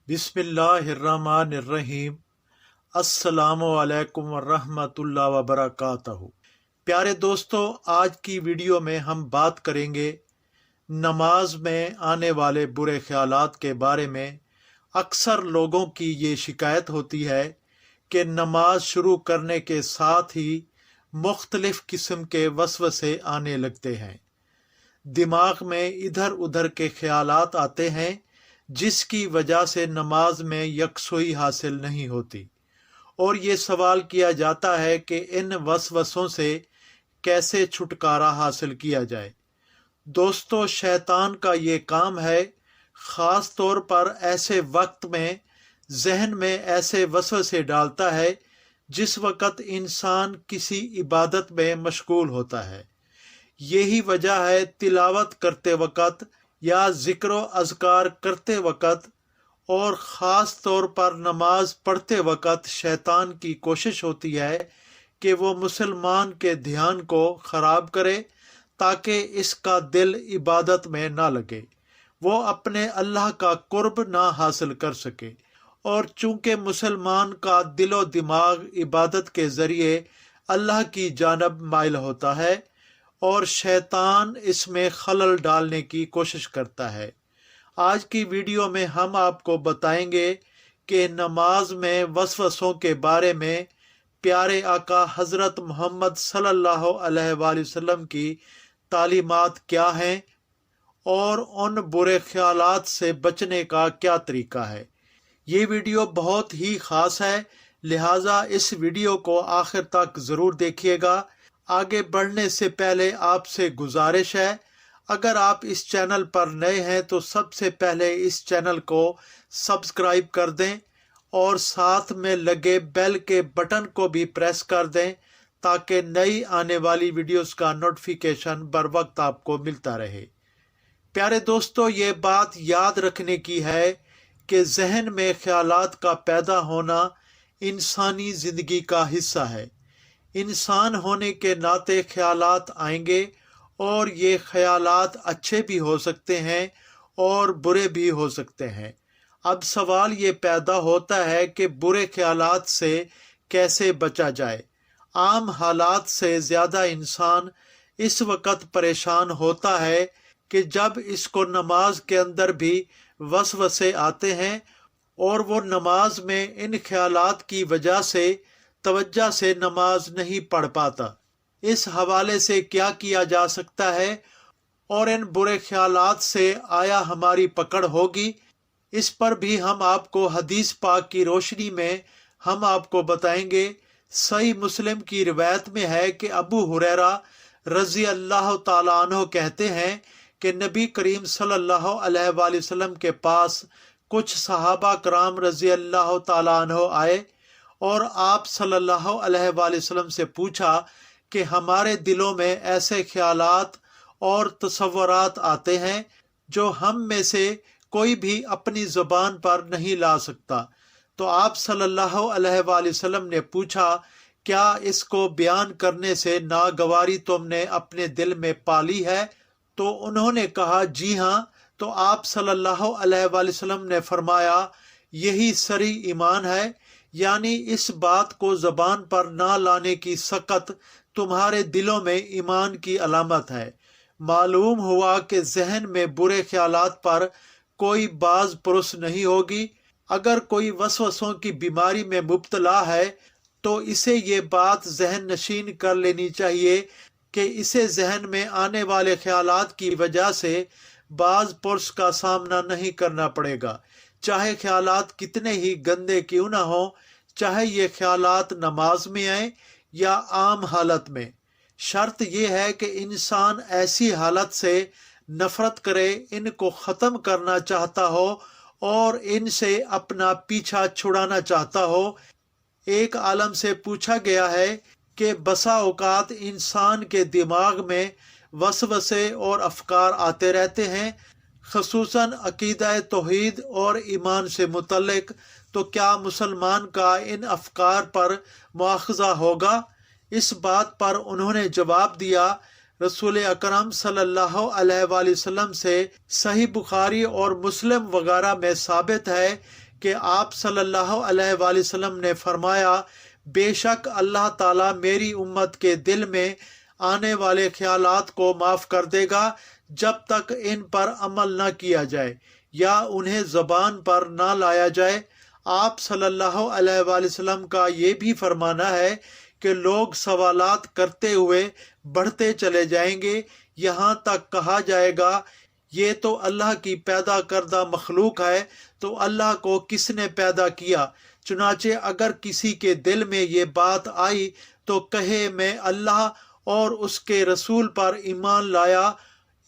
बिस्मिल्लाहिर्रहमानिर्रहीम। अस्सलामु अलैकुम वरहमतुल्लाहि वबरकातुहू। प्यारे दोस्तों, आज की वीडियो में हम बात करेंगे नमाज में आने वाले बुरे ख्यालात के बारे में। अक्सर लोगों की ये शिकायत होती है कि नमाज शुरू करने के साथ ही मुख्तलिफ किस्म के वसवसे आने लगते हैं। दिमाग में इधर उधर के ख्यालात आते हैं, जिसकी वजह से नमाज में यकसुई हासिल नहीं होती। और ये सवाल किया जाता है कि इन वसवसों से कैसे छुटकारा हासिल किया जाए। दोस्तों, शैतान का ये काम है, ख़ास तौर पर ऐसे वक्त में जहन में ऐसे वसवसे डालता है जिस वक़्त इंसान किसी इबादत में मशगूल होता है। यही वजह है तिलावत करते वक़्त या ज़िक्र अज़कार करते वक़्त और ख़ास तौर पर नमाज पढ़ते वक़्त शैतान की कोशिश होती है कि वो मुसलमान के ध्यान को ख़राब करे ताकि इसका दिल इबादत में ना लगे, वो अपने अल्लाह का कुर्ब ना हासिल कर सके। और चूँकि मुसलमान का दिलो दिमाग इबादत के ज़रिए अल्लाह की जानब माइल होता है और शैतान इसमें खलल डालने की कोशिश करता है। आज की वीडियो में हम आपको बताएंगे कि नमाज में वसवसों के बारे में प्यारे आका हज़रत मोहम्मद सल्लल्लाहु अलैहि वसल्लम की तालीमात क्या हैं और उन बुरे ख्यालात से बचने का क्या तरीका है। ये वीडियो बहुत ही ख़ास है, लिहाजा इस वीडियो को आखिर तक ज़रूर देखिएगा। आगे बढ़ने से पहले आपसे गुजारिश है, अगर आप इस चैनल पर नए हैं तो सबसे पहले इस चैनल को सब्सक्राइब कर दें और साथ में लगे बेल के बटन को भी प्रेस कर दें ताकि नई आने वाली वीडियोस का नोटिफिकेशन बर वक्त आपको मिलता रहे। प्यारे दोस्तों, ये बात याद रखने की है कि जहन में ख्यालात का पैदा होना इंसानी ज़िंदगी का हिस्सा है। इंसान होने के नाते ख्यालात आएंगे और ये ख्यालात अच्छे भी हो सकते हैं और बुरे भी हो सकते हैं। अब सवाल ये पैदा होता है कि बुरे ख्यालात से कैसे बचा जाए। आम हालात से ज़्यादा इंसान इस वक्त परेशान होता है कि जब इसको नमाज के अंदर भी वसवसे आते हैं और वो नमाज में इन ख्यालात की वजह से तवज्जो से नमाज नहीं पढ़ पाता। इस हवाले से क्या किया जा सकता है और इन बुरे ख्यालात से आया हमारी पकड़ होगी, इस पर भी हम आपको हदीस पाक की रोशनी में हम आपको बताएंगे। सही मुस्लिम की रिवायत में है कि अबू हुरैरा रज़ी अल्लाह ताला अन्हु कहते हैं कि नबी करीम सल्लल्लाहु अलैहि वसल्लम के पास कुछ सहाबा कराम रज़ी अल्लाह ताला अन्हु आए और आप सल्लल्लाहु अलैहि वसल्लम से पूछा कि हमारे दिलों में ऐसे ख्यालात और तसव्वुरात आते हैं जो हम में से कोई भी अपनी ज़ुबान पर नहीं ला सकता। तो आप सल्लल्लाहु अलैहि वसल्लम ने पूछा, क्या इसको बयान करने से नागवारी तुमने अपने दिल में पाली है? तो उन्होंने कहा, जी हाँ। तो आप सल्लल्लाहु अलैहि वसल्लम ने फरमाया, यही सरी ईमान है, यानी इस बात को ज़बान पर ना लाने की सकत तुम्हारे दिलों में ईमान की अलामत है। मालूम हुआ कि जहन में बुरे ख्यालात पर कोई बाज पुरुष नहीं होगी। अगर कोई वसवसों की बीमारी में मुब्तला है तो इसे ये बात जहन नशीन कर लेनी चाहिए कि इसे जहन में आने वाले ख्यालात की वजह से बाज पुरुष का सामना नहीं करना पड़ेगा, चाहे ख्यालात कितने ही गंदे क्यों ना हो, चाहे ये ख्यालात नमाज में आए या आम हालत में। शर्त यह है कि इंसान ऐसी हालत से नफरत करे, इनको ख़त्म करना चाहता हो और इनसे अपना पीछा छुड़ाना चाहता हो। एक आलम से पूछा गया है कि बसा औकात इंसान के दिमाग में वसवसे और अफकार आते रहते हैं, खसूसन अकीदा तौहीद और ईमान से मुतल्लिक। तो क्या मुसलमान का इन अफकार पर मुआखज़ा होगा? इस बात पर उन्होंने जवाब दिया, रसूल अकरम सल्लल्लाहु अलैहि वसल्लम से सही बुखारी और मुस्लिम वगैरह में साबित है کہ آپ सल्लल्लाहु अलैहि वसल्लम ने फरमाया, बेशक अल्लाह ताला मेरी उम्मत के दिल में आने वाले ख्यालात को माफ़ कर देगा जब तक इन पर अमल न किया जाए या उन्हें ज़बान पर न लाया जाए। आप सल्लल्लाहु अलैहि वसल्लम का ये भी फरमाना है कि लोग सवालात करते हुए बढ़ते चले जाएंगे, यहाँ तक कहा जाएगा ये तो अल्लाह की पैदा करदा मखलूक है, तो अल्लाह को किसने पैदा किया। चुनाचे अगर किसी के दिल में ये बात आई तो कहे मैं अल्लाह और उसके रसूल पर ईमान लाया।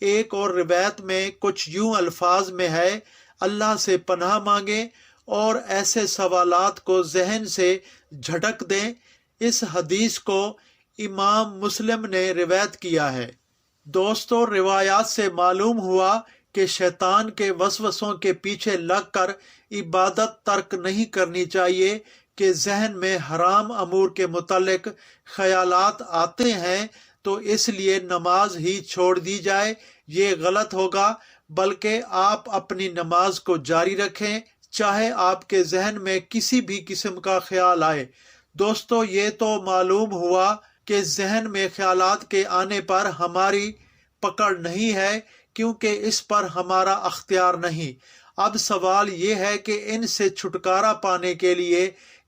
एक और रिवायत में कुछ यूं अल्फाज में है, अल्लाह से पनाह मांगे और ऐसे सवालात को जहन से झटक दें। इस हदीस को इमाम मुस्लिम ने रिवायत किया है। दोस्तों, रिवायात से मालूम हुआ कि शैतान के वसवसों के पीछे लगकर इबादत तर्क नहीं करनी चाहिए कि जहन में हराम अमूर के मुतालिक ख्यालात आते हैं तो इसलिए नमाज ही छोड़ दी जाए, ये गलत होगा। बल्कि आप अपनी नमाज को जारी रखें चाहे आपके जहन में किसी भी किस्म का ख्याल आए। दोस्तों, ये तो मालूम हुआ कि जहन में ख्यालात के आने पर हमारी पकड़ नहीं है, क्योंकि इस पर हमारा अख्तियार नहीं। अब सवाल ये है कि इनसे छुटकारा पाने के लिए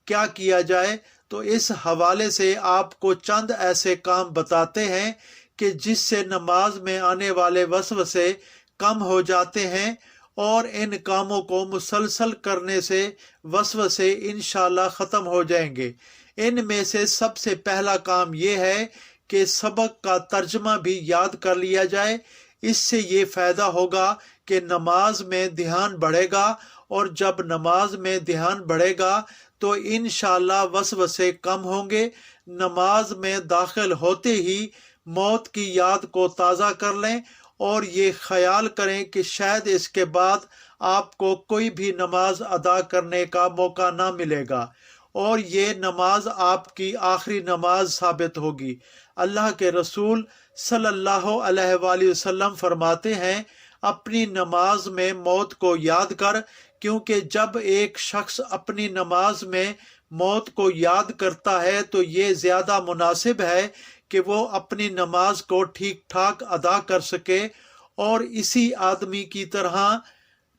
क्या किया जाए। तो इस हवाले से आपको चंद ऐसे काम बताते हैं कि जिससे नमाज में आने वाले वसवसे कम हो जाते हैं, और इन कामों को मुसलसल करने से वसवसे इंशाल्लाह ख़त्म हो जाएंगे। इनमें से सबसे पहला काम यह है कि सबक का तर्जमा भी याद कर लिया जाए। इससे ये फ़ायदा होगा कि नमाज में ध्यान बढ़ेगा, और जब नमाज में ध्यान बढ़ेगा तो इंशाल्लाह वसवसे कम होंगे। नमाज में दाखिल होते ही मौत की याद को ताज़ा कर लें और ये ख्याल करें कि शायद इसके बाद आपको कोई भी नमाज अदा करने का मौका ना मिलेगा और ये नमाज आपकी आखिरी नमाज साबित होगी। अल्लाह के रसूल सल्लल्लाहु अलैहि वसल्लम फरमाते हैं, अपनी नमाज में मौत को याद कर, क्योंकि जब एक शख्स अपनी नमाज में मौत को याद करता है तो ये ज़्यादा मुनासिब है कि वो अपनी नमाज को ठीक ठाक अदा कर सके और इसी आदमी की तरह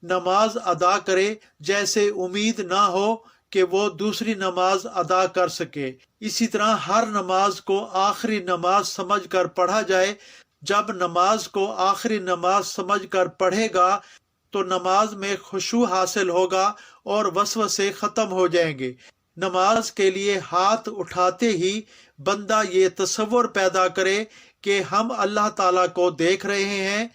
नमाज अदा करे जैसे उम्मीद ना हो कि वो दूसरी नमाज अदा कर सके। इसी तरह हर नमाज को आखिरी नमाज समझकर पढ़ा जाए। जब नमाज को आखिरी नमाज समझकर पढ़ेगा तो नमाज में खुशू हासिल होगा और वसवसे खत्म हो जाएंगे। नमाज के लिए हाथ उठाते ही बंदा ये तसव्वुर पैदा करे कि हम अल्लाह ताला को देख रहे हैं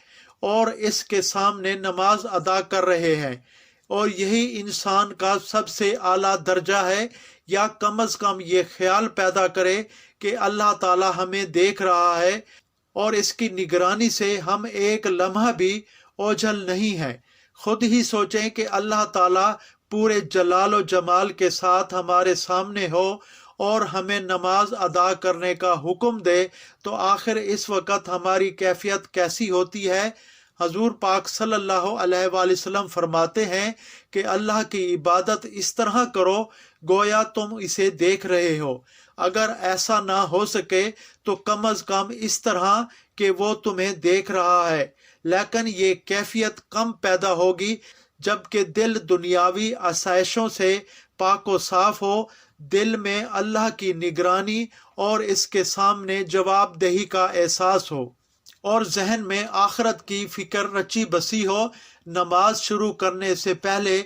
और इसके सामने नमाज अदा कर रहे हैं, और यही इंसान का सबसे आला दर्जा है। या कम अज कम ये ख्याल पैदा करे कि अल्लाह ताला हमें देख रहा है और इसकी निगरानी से हम एक लम्हा भी ओझल नहीं है। खुद ही सोचें कि अल्लाह ताला पूरे जलाल और जमाल के साथ हमारे सामने हो और हमें नमाज अदा करने का हुक्म दे, तो आखिर इस वक्त हमारी कैफियत कैसी होती है। हजूर पाक सल्लल्लाहु अलैहि वसल्लम फरमाते हैं कि अल्लाह की इबादत इस तरह करो गोया तुम इसे देख रहे हो। अगर ऐसा ना हो सके तो कम अज कम इस तरह कि वो तुम्हें देख रहा है। लेकिन ये कैफियत कम पैदा होगी जबकि दिल दुनियावी आसाइशों से पाको साफ हो, दिल में अल्लाह की निगरानी और इसके सामने जवाबदेही का एहसास हो और जहन में आखिरत की फिक्र रची बसी हो। नमाज शुरू करने से पहले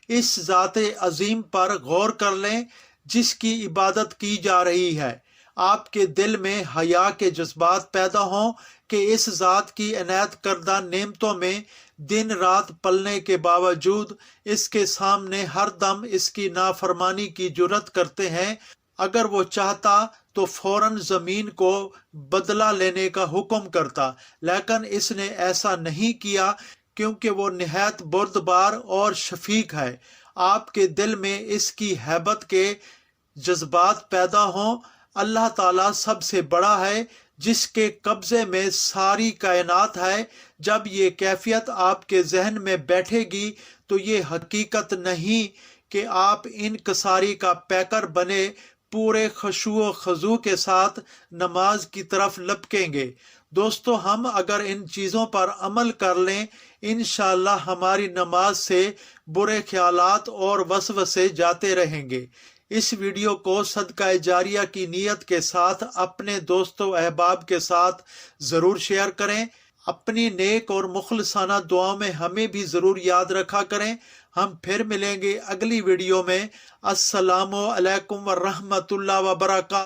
इस ज़ाते अजीम पर गौर कर लें जिसकी इबादत की जा रही है। आपके दिल में हया के जज्बात पैदा हों कि इस ज़ात की इनायत करदा नेमतों में दिन रात पलने के बावजूद इसके सामने हर दम इसकी नाफरमानी की जुर्रत करते हैं। अगर वो चाहता तो फौरन ज़मीन को बदला लेने का हुक्म करता, लेकिन इसने ऐसा नहीं किया क्योंकि वो निहायत बुर्दबार और शफीक है। आपके दिल में इसकी हैबत के जज्बात पैदा हों। अल्लाह ताला सबसे बड़ा है, जिसके कब्जे में सारी कायनात है। जब ये कैफियत आपके जहन में बैठेगी तो ये हकीकत नहीं कि आप इनकसारी का पैकर बने पूरे खशू खजू के साथ नमाज की तरफ लपकेंगे। दोस्तों, हम अगर इन चीज़ों पर अमल कर लें, इंशाअल्लाह हमारी नमाज से बुरे ख्यालात और वसवसे जाते रहेंगे। इस वीडियो को सदका जारिया की नीयत के साथ अपने दोस्तों अहबाब के साथ ज़रूर शेयर करें। अपनी नेक और मुखलसाना दुआओं में हमें भी ज़रूर याद रखा करें। हम फिर मिलेंगे अगली वीडियो में। अस्सलामु अलैकुम व रहमतुल्लाह व बरकातहू।